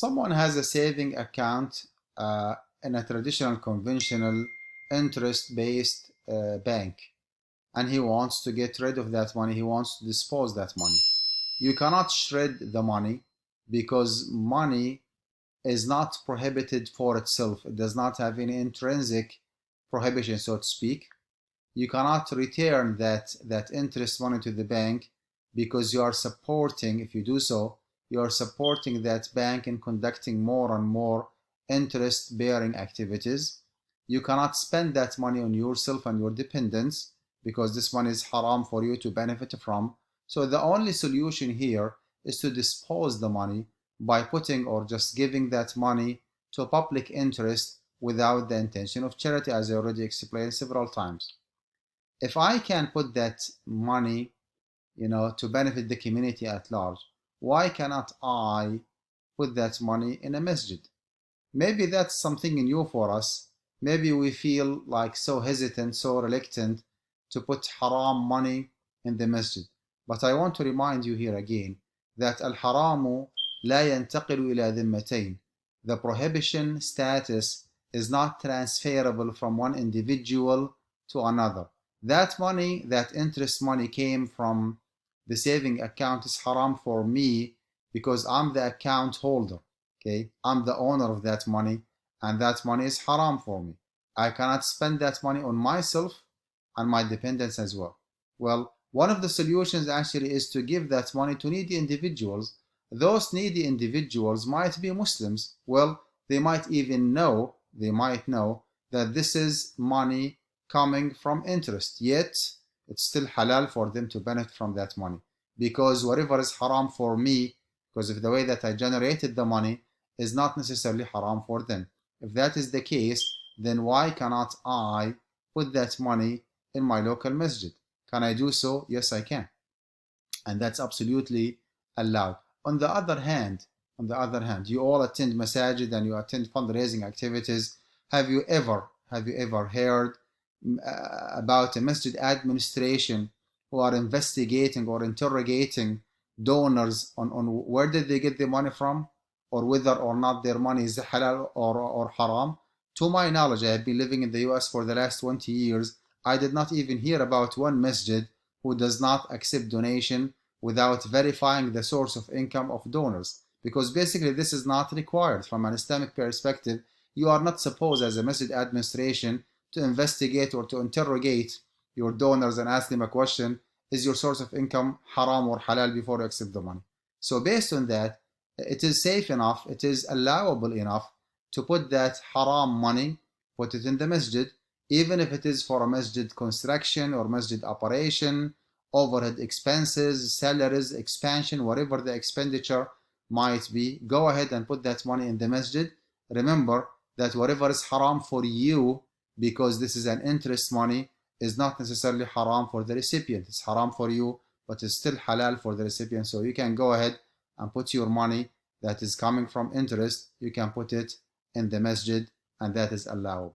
Someone has a saving account in a traditional, conventional, interest-based bank, and he wants to get rid of that money. He wants to dispose that money. You cannot shred the money because money is not prohibited for itself. It does not have any intrinsic prohibition, so to speak. You cannot return that interest money to the bank because you are supporting, if you do so, you are supporting that bank in conducting more and more interest bearing activities. You cannot spend that money on yourself and your dependents because this money is haram for you to benefit from. So the only solution here is to dispose the money by putting or just giving that money to public interest without the intention of charity, as I already explained several times. If I can put that money, to benefit the community at large, why cannot I put that money in a masjid? Maybe that's something new for us. Maybe we feel like so hesitant, so reluctant to put haram money in the masjid. But I want to remind you here again that al-haramu la yantaqilu ila dhimmatayn. The prohibition status is not transferable from one individual to another. That money, that interest money came from the saving account is haram for me because I'm the account holder. Okay, I'm the owner of that money, and that money is haram for me. I cannot spend that money on myself and my dependents as well. Well, one of the solutions actually is to give that money to needy individuals. Those needy individuals might be Muslims. Well, they might know that this is money coming from interest, yet it's still halal for them to benefit from that money, because whatever is haram for me, because of the way that I generated the money, is not necessarily haram for them. If that is the case, then why cannot I put that money in my local masjid? Can I do so? Yes, I can, and that's absolutely allowed. On the other hand, you all attend masajid and you attend fundraising activities. Have you ever heard about a masjid administration who are investigating or interrogating donors on where did they get the money from, or whether or not their money is halal or haram? To my knowledge, I have been living in the US for the last 20 years. I did not even hear about one masjid who does not accept donation without verifying the source of income of donors, because basically this is not required from an Islamic perspective. You are not supposed as a masjid administration to investigate or to interrogate your donors and ask them a question: is your source of income haram or halal, before you accept the money. So based on that, it is safe enough, it is allowable enough to put that haram money, put it in the masjid, even if it is for a masjid construction or masjid operation, overhead expenses, salaries, expansion, whatever the expenditure might be. Go ahead and put that money in the masjid. Remember that whatever is haram for you, because this is an interest money, is not necessarily haram for the recipient. It's haram for you, but it's still halal for the recipient. So you can go ahead and put your money that is coming from interest, you can put it in the masjid, and that is allowed.